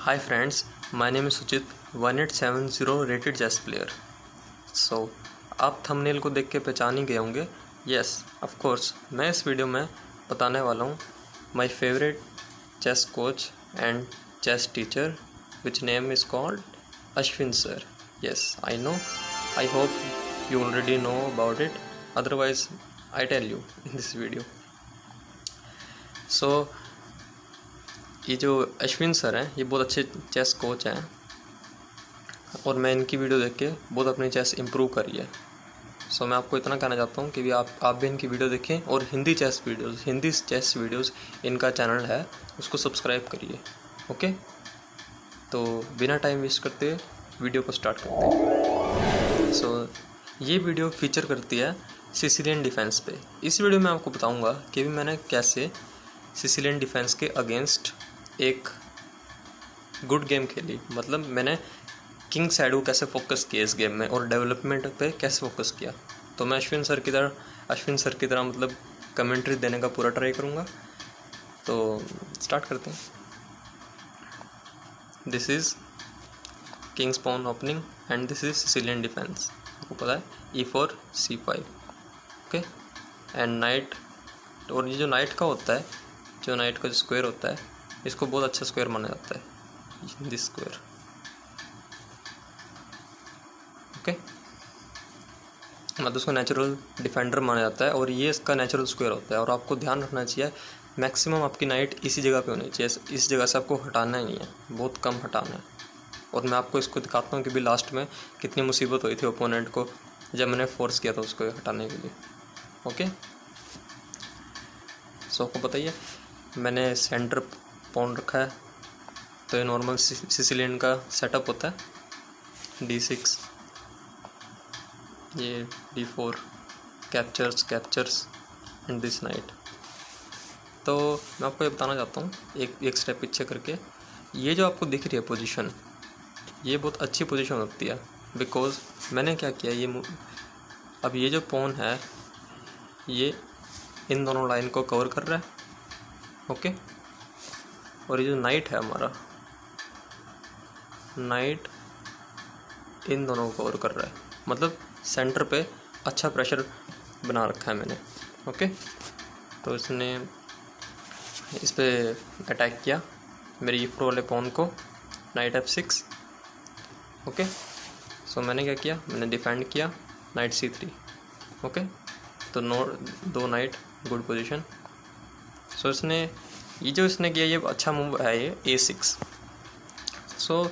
Hi friends, my name is Suchit, 1870 rated chess player. So, आप thumbnail को देख के पहचान ही गए होंगे. Yes, of course, मैं इस वीडियो में बताने वाला हूँ my favorite chess coach and chess teacher, which name is called Ashwin sir. Yes, I know. I hope you already know about it. Otherwise, I tell you in this video. So, ये जो Ashwin sir हैं ये बहुत अच्छे chess coach हैं और मैं इनकी वीडियो देख के बहुत अपनी चेस इम्प्रूव करी है. सो मैं आपको इतना कहना चाहता हूँ कि भी आप भी इनकी वीडियो देखें और हिंदी चेस वीडियोस इनका चैनल है उसको सब्सक्राइब करिए. ओके, तो बिना टाइम वेस्ट करते वीडियो को स्टार्ट करते हैं. सो ये वीडियो फीचर करती है सिसिलियन डिफेंस पे. इस वीडियो में आपको बताऊँगा कि भी मैंने कैसे सिसिलियन डिफेंस के अगेंस्ट एक गुड गेम खेली. मतलब मैंने किंग शैडो कैसे फोकस किया इस गेम में और डेवलपमेंट पे कैसे फोकस किया. तो मैं अश्विन सर की तरह मतलब कमेंट्री देने का पूरा ट्राई करूँगा. तो स्टार्ट करते हैं. This is king's pawn opening and this is Sicilian defence. आपको पता है E4 C5. Okay, and knight. और ये जो नाइट का होता है, जो नाइट का जो स्क्वायर होता है, इसको बहुत अच्छा स्क्वायर माना जाता है, दिस स्क्वायर. ओके, मतलब उसको नेचुरल डिफेंडर माना जाता है और ये इसका नेचुरल स्क्वायर होता है. और आपको ध्यान रखना चाहिए मैक्सिमम आपकी नाइट इसी जगह पे होनी चाहिए. इस जगह से आपको हटाना ही नहीं है, बहुत कम हटाना है. और मैं आपको इसको दिखाता हूँ कि भी लास्ट में कितनी मुसीबत हुई थी ओपोनेंट को जब मैंने फोर्स किया था उसको हटाने के लिए. ओके, सो आपको बताइए मैंने सेंटर पॉन रखा है. तो ये नॉर्मल सिसिलियन का सेटअप होता है. D6, ये D4, captures and this night. तो मैं आपको ये बताना चाहता हूँ एक स्टेप पीछे करके, ये जो आपको दिख रही है पोजीशन, ये बहुत अच्छी पोजीशन होती है. बिकॉज मैंने क्या किया, अब ये जो पॉन है ये इन दोनों लाइन को कवर कर रहा है. ओके, और ये जो नाइट है हमारा, नाइट इन दोनों को कवर कर रहा है. मतलब सेंटर पे अच्छा प्रेशर बना रखा है मैंने. ओके, तो इसने इस पे अटैक किया मेरे E4 वाले पॉन को, नाइट F6. ओके, सो मैंने क्या किया, मैंने डिफेंड किया नाइट C3. ओके, तो दो नाइट, गुड पोजीशन. सो इसने किया ये अच्छा मूव है, ये A6. सो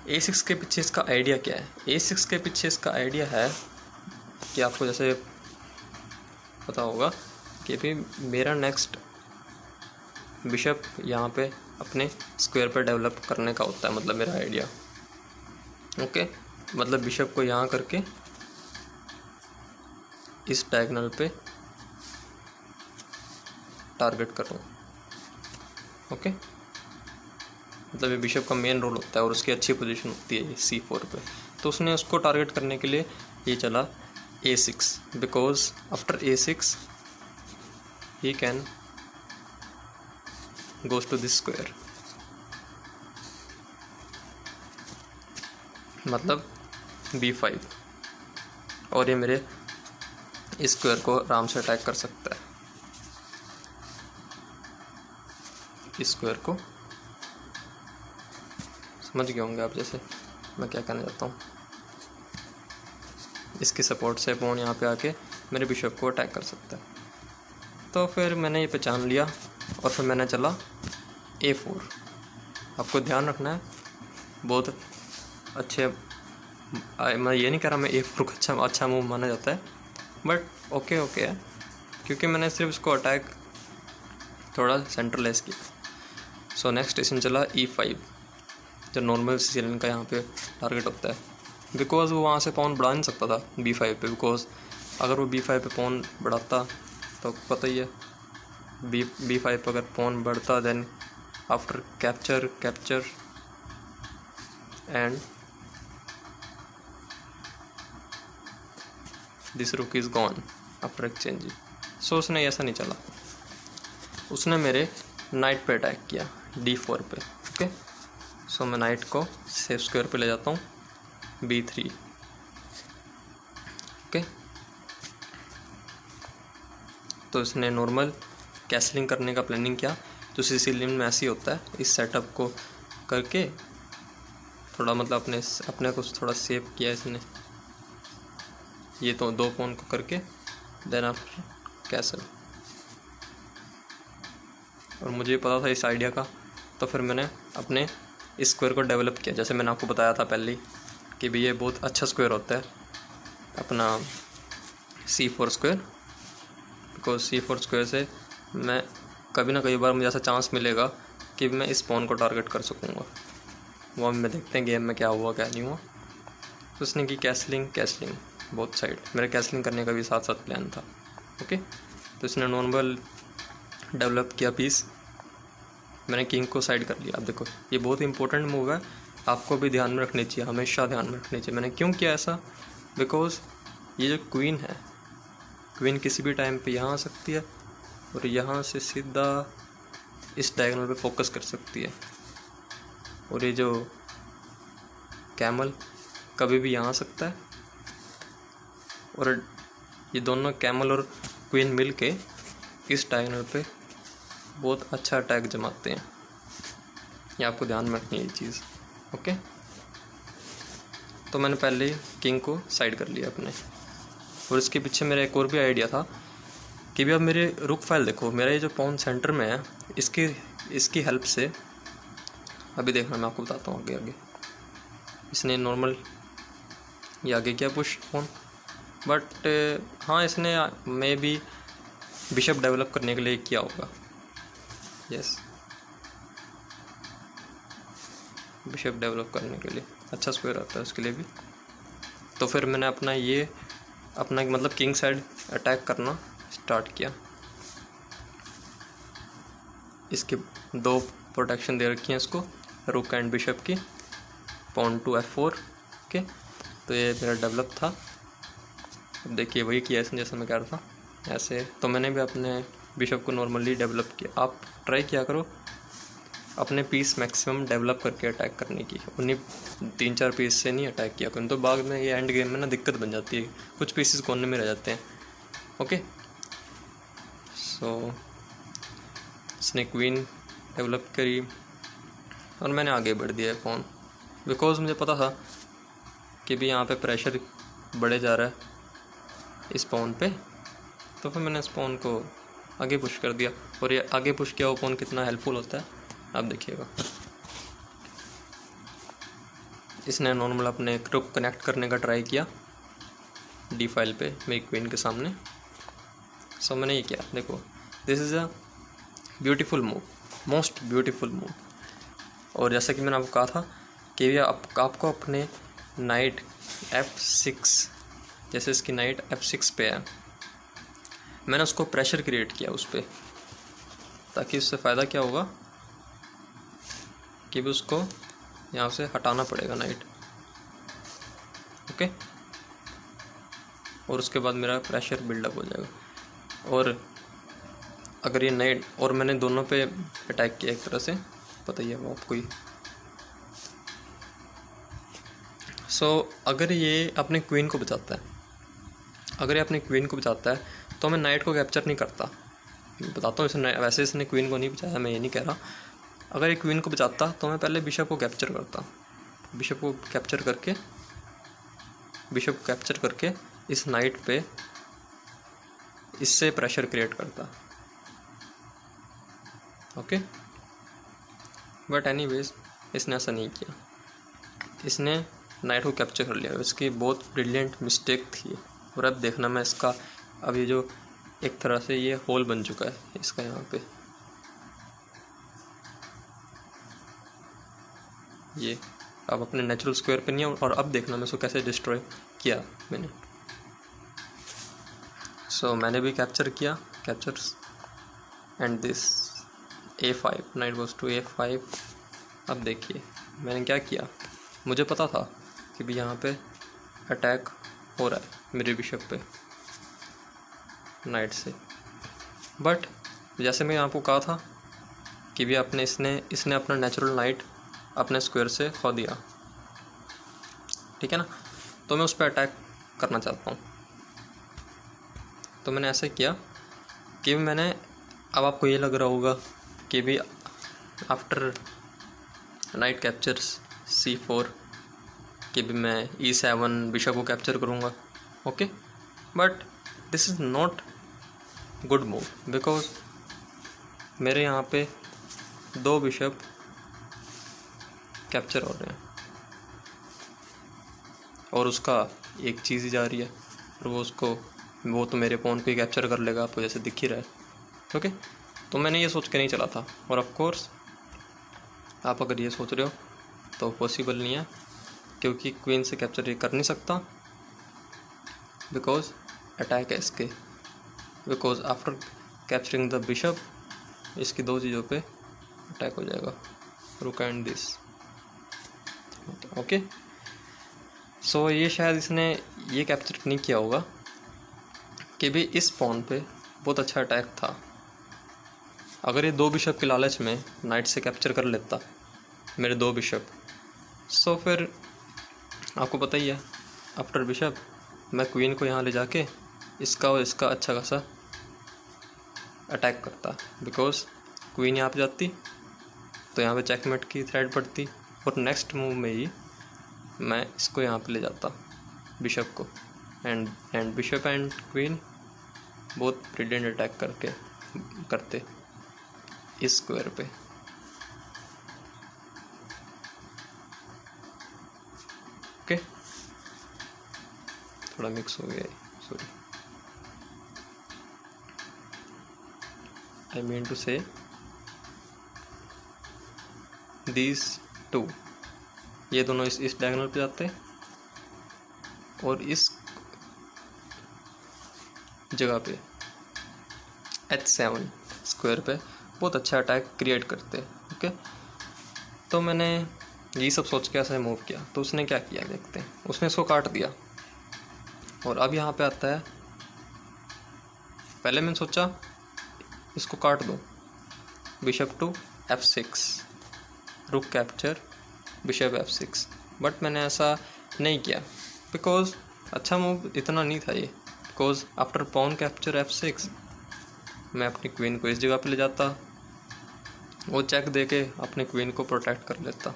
A6 के पीछे इसका आइडिया क्या है? A6 के पीछे इसका आइडिया है कि आपको जैसे पता होगा कि भी मेरा नेक्स्ट बिशप यहाँ पे अपने स्क्वायर पे डेवलप करने का होता है. मतलब मेरा आइडिया, ओके, मतलब बिशप को यहाँ करके इस डायगोनल पे टारगेट करो. ओके, मतलब ये बिशप का मेन रोल होता है और उसकी अच्छी पोजीशन होती है C4 पे. तो उसने उसको टारगेट करने के लिए ये चला A6. Because after A6 he can goes to this square. मतलब B5, और ये मेरे इस स्क्वायर को आराम से अटैक कर सकता है. इस स्क्वायर को समझ गए होंगे आप जैसे मैं क्या कहना चाहता हूँ. इसकी सपोर्ट से पॉन यहाँ पे आके मेरे बिशप को अटैक कर सकता है. तो फिर मैंने ये पहचान लिया और फिर मैंने चला A4. आपको ध्यान रखना है बहुत अच्छे, मैं ये नहीं कह रहा मैं A4 को अच्छा मूव माना जाता है, बट ओके है, क्योंकि मैंने सिर्फ इसको अटैक थोड़ा सेंटरलेस किया. सो नेक्स्ट स्टेशन चला E5, जो नॉर्मल सिसिलियन का यहाँ पे टारगेट होता है. बिकॉज वो वहाँ से पॉन बढ़ा नहीं सकता था B5 पे. बिकॉज अगर वो B5 पे पॉन बढ़ाता तो पता ही है, B5 पे अगर पॉन बढ़ता then after capture and this rook is gone after exchange. So उसने ऐसा नहीं चला, उसने मेरे नाइट पे अटैक किया D4 पे. ओके, सो मैं नाइट को सेफ स्क्वायर पे ले जाता हूँ b3। ओके, तो इसने नॉर्मल कैसलिंग करने का प्लानिंग किया। तो सिसिलियन में ऐसे ही होता है, इस सेटअप को करके थोड़ा मतलब अपने को थोड़ा सेव किया इसने, ये तो 2 पॉन को करके देन आफ्टर कैसल। और मुझे पता था इस आइडिया का, तो फिर मैंने अपने स्क्वायर को डेवलप किया। जैसे मैंने आपको बताया था पहले कि भी ये बहुत अच्छा स्क्वायर होता है अपना C4 square, because C4 square से मैं कभी ना कई बार मुझे ऐसा चांस मिलेगा कि मैं इस पॉन को टारगेट कर सकूँगा। वो हम देखते हैं गेम में क्या हुआ क्या नहीं हुआ। तो उसने की कैसलिंग बोथ साइड, मेरा कैसलिंग करने का भी साथ साथ प्लान था। ओके, तो इसने नॉर्मल डेवलप किया पीस, मैंने किंग को साइड कर लिया। अब देखो ये बहुत इंपॉर्टेंट मूव है, आपको भी ध्यान में रखनी चाहिए, हमेशा ध्यान में रखनी चाहिए। मैंने क्यों किया ऐसा, बिकॉज ये जो क्वीन है, क्वीन किसी भी टाइम पे यहाँ आ सकती है और यहाँ से सीधा इस डायगोनल पे फोकस कर सकती है। और ये जो कैमल कभी भी यहाँ आ सकता है, और ये दोनों कैमल और क्वीन मिल के इस डायगोनल पे बहुत अच्छा अटैक जमाते हैं। ये आपको ध्यान में रखनी है ये चीज़। ओके, तो मैंने पहले किंग को साइड कर लिया अपने, और इसके पीछे मेरा एक और भी आइडिया था कि भी अब मेरे रुक फाइल देखो, मेरा ये जो पॉन सेंटर में है, इसकी हेल्प से अभी देखना मैं आपको बताता हूँ आगे। इसने नॉर्मल ये आगे किया पुश पॉन, बट हाँ इसने मे भी बिशप डेवलप करने के लिए किया होगा। यस, बिशप डेवलप करने के लिए अच्छा स्क्वायर आता है उसके लिए भी। तो फिर मैंने अपना मतलब किंग साइड अटैक करना स्टार्ट किया। इसके 2 प्रोटेक्शन दे रखी हैं इसको, रुक एंड बिशप की, पॉन टू f4। ओके, तो ये मेरा डेवलप था। अब देखिए वही किया इसने जैसे मैं कह रहा था ऐसे। तो मैंने भी अपने बिशप को नॉर्मली डेवलप किया। आप ट्राई किया करो अपने पीस मैक्सिमम डेवलप करके अटैक करने की, उन्हीं 3-4 पीस से नहीं अटैक किया करो, तो बाद में ये एंड गेम में ना दिक्कत बन जाती है, कुछ पीसेस कोने में रह जाते हैं। ओके, सो इसने क्वीन डेवलप करी और मैंने आगे बढ़ दिया पॉन, बिकॉज मुझे पता था कि भी यहाँ पे प्रेशर बढ़े जा रहा है इस पॉन पे। तो फिर मैंने इस पॉन को आगे पुश कर दिया, और ये आगे पुश किया वो पॉन कितना हेल्पफुल होता है आप देखिएगा। इसने नॉर्मल अपने रुक कनेक्ट करने का ट्राई किया डी फाइल पे मेरी क्वीन के सामने। सो मैंने ये किया, देखो this is a beautiful move, most beautiful move. और जैसा कि मैंने आपको कहा था कि आपको अपने नाइट f6, जैसे इसकी नाइट f6 पे है, मैंने उसको प्रेशर क्रिएट किया उस पर, ताकि उससे फ़ायदा क्या होगा कि भी उसको यहाँ से हटाना पड़ेगा नाइट। ओके, और उसके बाद मेरा प्रेशर बिल्डअप हो जाएगा। और अगर ये नाइट, और मैंने दोनों पे अटैक किया एक तरह से, पता ही है वो आपको ही। सो अगर ये अपने क्वीन को बचाता है, तो मैं नाइट को कैप्चर नहीं करता। बताता हूँ इसने, वैसे इसने क्वीन को नहीं बचाया, मैं ये नहीं कह रहा। अगर ये क्वीन को बचाता तो मैं पहले बिशप को कैप्चर करता, बिशप को कैप्चर करके इस नाइट पे इससे प्रेशर क्रिएट करता। ओके, बट एनीवेज इसने ऐसा नहीं किया, इसने नाइट को कैप्चर कर लिया। इसकी बहुत ब्रिलियंट मिस्टेक थी। और अब देखना मैं इसका, अब ये जो एक तरह से ये होल बन चुका है इसका यहाँ पे, ये अब अपने नेचुरल स्क्वायर पे नहीं है। और अब देखना मैं इसको कैसे डिस्ट्रॉय किया मैंने। सो मैंने भी कैप्चर किया, captures and this a5, knight goes to a5। अब देखिए मैंने क्या किया, मुझे पता था कि भी यहाँ पे अटैक हो रहा है मेरे बिशप पे नाइट से, बट जैसे मैं आपको कहा था कि भी इसने अपना नेचुरल नाइट अपने स्क्वायर से खो दिया, ठीक है ना। तो मैं उस पर अटैक करना चाहता हूँ। तो मैंने ऐसे किया कि मैंने, अब आपको ये लग रहा होगा कि भी आफ्टर नाइट कैप्चर्स C4 कि भी मैं E7 बिशप को कैप्चर करूँगा, okay. But this is not good move, because मेरे यहाँ पे 2 बिशप कैप्चर हो रहे हैं और उसका एक चीज़ ही जा रही है और वो तो मेरे पॉन को ही कैप्चर कर लेगा, आपको जैसे दिख ही रहा है, ओके। तो मैंने ये सोच के नहीं चला था, और ऑफ कोर्स आप अगर ये सोच रहे हो तो पॉसिबल नहीं है, क्योंकि क्वीन से कैप्चर ये कर नहीं सकता, बिकॉज अटैक है इसके, because after capturing the bishop इसकी 2 चीज़ों पे अटैक हो जाएगा, रुक एंड दिस, ओके। सो ये शायद इसने ये कैप्चर नहीं किया होगा कि भी इस पॉन पे बहुत अच्छा अटैक था। अगर ये 2 बिशप के लालच में नाइट से कैप्चर कर लेता मेरे 2 बिशप, सो फिर आपको पता ही है आफ्टर बिशप मैं क्वीन को यहाँ ले जाके इसका और इसका अच्छा खासा अटैक करता, बिकॉज क्वीन यहाँ पे जाती तो यहाँ पे चेकमेट की थ्रेड पड़ती, और नेक्स्ट मूव में ही मैं इसको यहाँ पे ले जाता बिशप को, एंड बिशप एंड क्वीन बहुत ब्रिलियंट अटैक करते इस स्क्वायर पे, ओके। थोड़ा मिक्स हो गया, सॉरी, आई मीन टू से दीज 2, ये दोनों इस डायगोनल पे जाते हैं और इस जगह पे H7 स्क्वायर पे बहुत अच्छा अटैक क्रिएट करते हैं, ओके। तो मैंने यही सब सोच के ऐसा मूव किया, तो उसने क्या किया देखते हैं, उसने इसको काट दिया, और अब यहाँ पे आता है, पहले मैंने सोचा इसको काट दो, बिशप टू F6, रुक कैप्चर बिशप F6, बट मैंने ऐसा नहीं किया, बिकॉज अच्छा मूव इतना नहीं था ये, because after pawn capture F6 मैं अपनी क्वीन को इस जगह पे ले जाता, वो चेक दे के अपने क्वीन को प्रोटेक्ट कर लेता,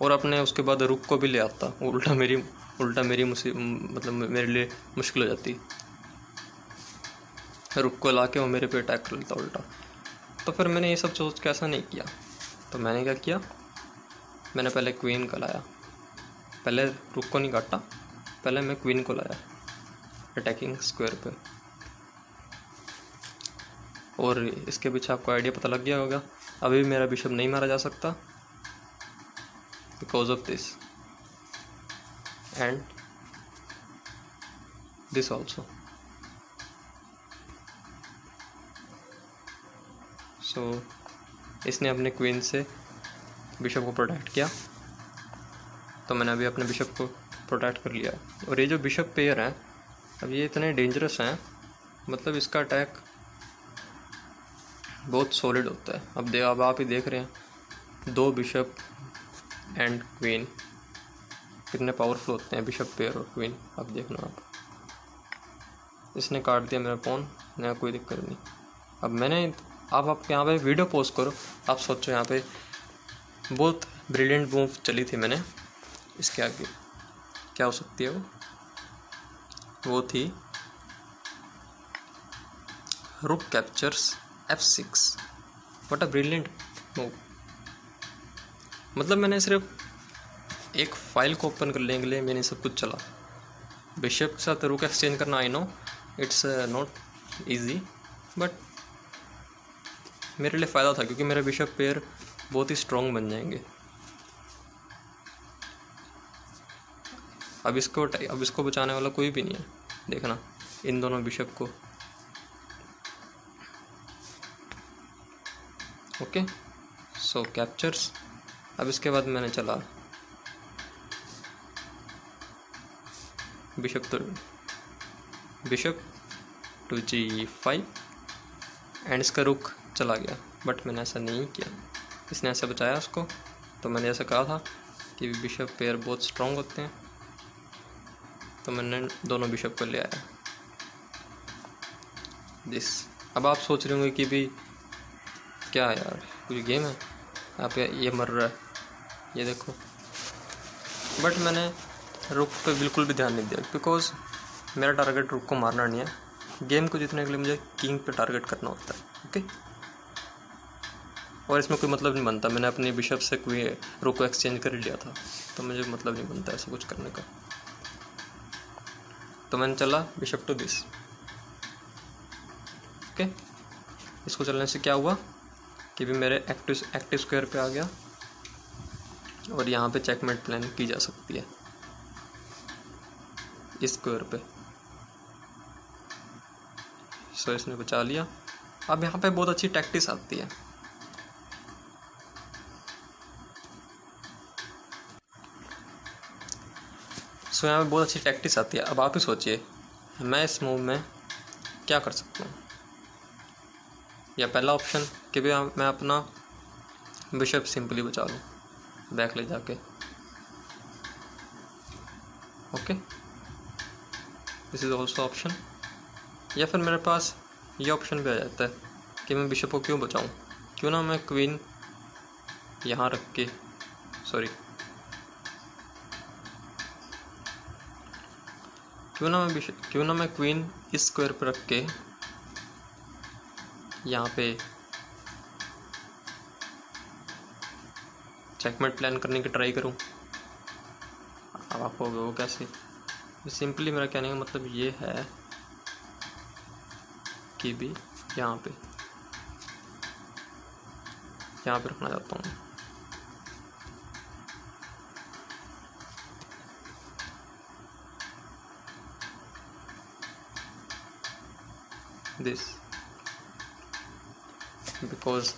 और अपने उसके बाद रुक को भी ले आता, उल्टा मेरी मतलब मेरे लिए मुश्किल हो जाती, रुक को ला के वो मेरे पे अटैक कर लेता उल्टा। तो फिर मैंने ये सब सोच के ऐसा नहीं किया, तो मैंने क्या किया, मैंने पहले क्वीन को लाया, पहले रुक को नहीं काटा, पहले मैं क्वीन को लाया अटैकिंग स्क्वायर पे, और इसके पीछे आपको आइडिया पता लग गया होगा, अभी मेरा बिशप नहीं मारा जा सकता because of this and this also. So इसने अपने क्वीन से बिशप को प्रोटेक्ट किया, तो मैंने अभी अपने बिशप को प्रोटेक्ट कर लिया, और ये जो बिशप पेयर हैं अब ये इतने डेंजरस हैं, मतलब इसका अटैक बहुत सॉलिड होता है। अब आप ही देख रहे हैं 2 बिशप एंड क्वीन कितने पावरफुल होते हैं, बिशप पेयर और क्वीन, अब देखना आप, इसने काट दिया मेरा पॉन, नया कोई दिक्कत नहीं। अब आप यहाँ पे वीडियो पोस्ट करो, आप सोचो यहाँ पे बहुत ब्रिलियंट मूव चली थी मैंने, इसके आगे क्या हो सकती है, वो थी रुक captures F6, what a brilliant move. मतलब मैंने सिर्फ एक फाइल को ओपन करने के लिए मैंने सब कुछ चला, बिशप के साथ रुक एक्सचेंज करना, I know it's not easy, but मेरे लिए फ़ायदा था क्योंकि मेरे बिशप पेयर बहुत ही स्ट्रॉन्ग बन जाएंगे। अब इसको बचाने वाला कोई भी नहीं है, देखना इन दोनों बिशप को, ओके। सो कैप्चर्स, अब इसके बाद मैंने चला बिशप टू G5 एंड इसका रुक चला गया, बट मैंने ऐसा नहीं किया, इसने ऐसा बचाया उसको, तो मैंने ऐसा कहा था कि बिशप पेयर बहुत स्ट्रॉन्ग होते हैं, तो मैंने दोनों बिशप को ले आया दिस। अब आप सोच रहे होंगे कि भी क्या यार कुछ गेम है, आप ये मर रहा है, ये देखो। बट मैंने रुक पे बिल्कुल भी ध्यान नहीं दिया, बिकॉज मेरा टारगेट रुक को मारना नहीं है। गेम को जीतने के लिए मुझे किंग पे टारगेट करना होता है, ओके। और इसमें कोई मतलब नहीं बनता, मैंने अपनी बिशप से कोई रुक को एक्सचेंज कर लिया था, तो मुझे मतलब नहीं बनता ऐसा कुछ करने का। तो मैंने चला बिशप टू दिस, ओके। इसको चलने से क्या हुआ कि भी मेरे एक्टिव स्क्वायर पे आ गया, और यहाँ पे चेकमेट प्लान की जा सकती है इस स्क्वायर पे। सो इसने बचा लिया। अब यहाँ पे बहुत अच्छी टैक्टिस आती है। सो यहाँ पे बहुत अच्छी टैक्टिस आती है। अब आप ही सोचिए मैं इस मूव में क्या कर सकता हूँ। या पहला ऑप्शन कि भी मैं अपना बिशप सिंपली बचा लूँ बैक ले जाके, okay, this is also option. या फिर मेरे पास ये ऑप्शन भी आ जाता है कि मैं बिशप को क्यों बचाऊं, क्यों ना मैं क्वीन यहाँ रख के, सॉरी, क्यों ना मैं क्वीन इस स्क्वायर पर रख के यहाँ पे चेकमेट प्लान करने की ट्राई करूं। अब आप हो गए वो कैसे, सिंपली मेरा कहने का मतलब ये है कि भी यहाँ पे रखना चाहता हूँ। दिस बिकॉज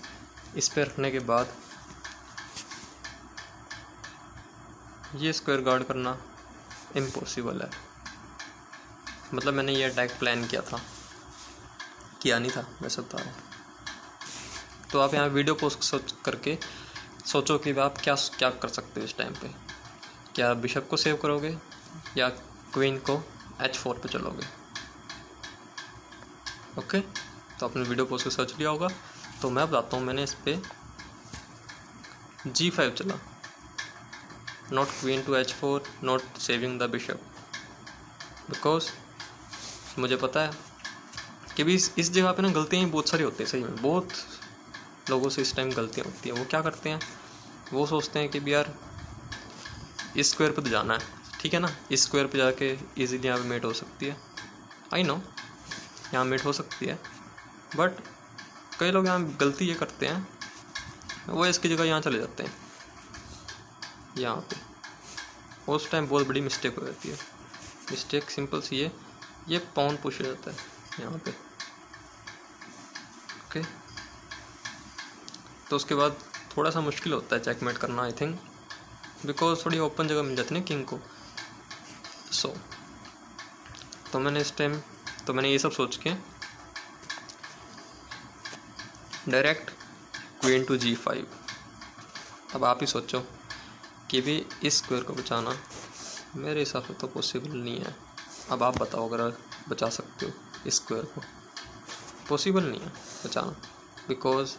इस पे रखने के बाद ये स्क्वायर गार्ड करना इम्पॉसिबल है। मतलब मैंने ये अटैक प्लान किया था, किया नहीं था, वैसे बता रहा हूँ। तो आप यहाँ वीडियो पोस्ट करके सोचो कि आप क्या कर सकते हो इस टाइम पे। क्या बिशप को सेव करोगे या क्वीन को H4 पे चलोगे, ओके। तो आपने वीडियो पोस्ट को सोच लिया होगा। तो मैं बताता हूँ, मैंने इस पर G5 चला, not queen to H4, not saving the bishop, because मुझे पता है कि भी इस जगह पे ना गलतियाँ बहुत सारी होती हैं। सही में बहुत लोगों से इस टाइम गलतियाँ होती हैं। वो क्या करते हैं, वो सोचते हैं कि भी यार इस स्क्वायर पे तो जाना है, ठीक है ना, इस स्क्वायर पे जाके इजीली यहाँ पे मेट हो सकती है। आई नो यहाँ मेट हो सकती है, बट कई लोग यहाँ गलती ये करते हैं, वो इसकी जगह यहाँ चले जाते हैं यहाँ पे। उस टाइम बहुत बड़ी मिस्टेक हो जाती है। मिस्टेक सिंपल सी है, ये पाउन पुश हो जाता है यहाँ पे, ओके। तो उसके बाद थोड़ा सा मुश्किल होता है चेकमेट करना, आई थिंक, बिकॉज थोड़ी ओपन जगह मिल जाती है ना किंग को। सो तो मैंने इस टाइम ये सब सोच के डायरेक्ट क्वीन टू G5। अब आप ही सोचो कि भी इस स्क्वायर को बचाना मेरे हिसाब से तो पॉसिबल नहीं है। अब आप बताओ अगर बचा सकते हो इस स्क्वायर को, पॉसिबल नहीं है बचाना, बिकॉज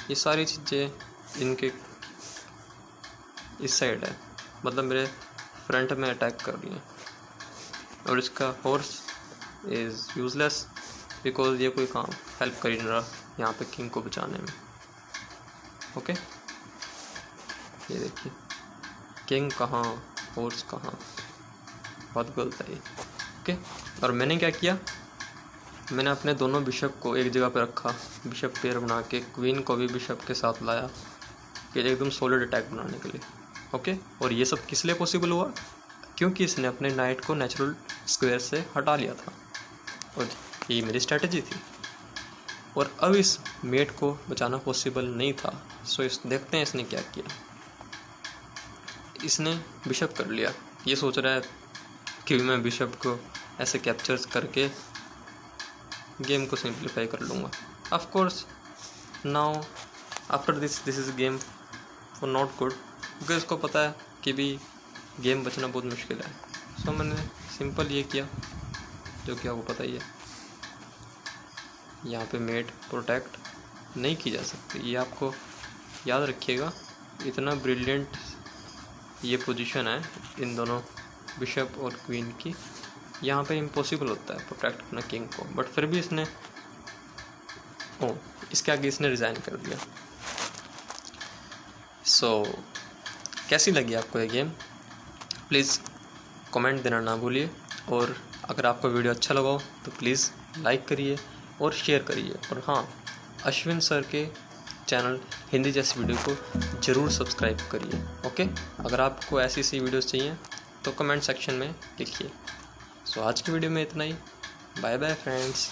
ये सारी चीज़ें इनके इस साइड है, मतलब मेरे फ्रंट में अटैक कर रही हैं, और इसका हॉर्स इज़ यूजलेस बिकॉज ये कोई काम हेल्प कर ही नहीं रहा यहाँ पे किंग को बचाने में, ओके। ये देखिए किंग कहाँ, हॉर्स कहाँ, बहुत गलत है ये, ओके। और मैंने क्या किया, मैंने अपने दोनों बिशप को एक जगह पे रखा, बिशप पेयर बना के क्वीन को भी बिशप के साथ लाया कि एकदम सॉलिड अटैक बनाने के लिए, ओके। और ये सब किस लिए पॉसिबल हुआ, क्योंकि इसने अपने नाइट को नेचुरल स्क्वायर से हटा लिया था, और ये मेरी स्ट्रैटेजी थी। और अब इस मेट को बचाना पॉसिबल नहीं था। सो देखते हैं इसने क्या किया। इसने बिशप कर लिया, ये सोच रहा है कि मैं बिशप को ऐसे कैप्चर्स करके गेम को सिंप्लीफाई कर लूँगा। Of course now after this is game for not good, क्योंकि उसको पता है कि भी गेम बचना बहुत मुश्किल है। सो मैंने सिंपल ये किया, जो कि आपको पता ही है। यहाँ पे मेट प्रोटेक्ट नहीं की जा सकती, ये आपको याद रखिएगा। इतना ब्रिलियंट ये पोजीशन है इन दोनों बिशप और क्वीन की, यहाँ पे इम्पॉसिबल होता है प्रोटेक्ट करना किंग को, बट फिर भी इसने इसके आगे इसने रिज़ाइन कर दिया। सो कैसी लगी आपको ये गेम? प्लीज़ कमेंट देना ना भूलिए, और अगर आपको वीडियो अच्छा लगा हो तो प्लीज़ लाइक करिए और शेयर करिए। और हाँ, अश्विन सर के चैनल हिंदी जैसी वीडियो को ज़रूर सब्सक्राइब करिए। ओके, अगर आपको ऐसी वीडियोस चाहिए तो कमेंट सेक्शन में लिखिए। सो आज की वीडियो में इतना ही। Bye bye friends.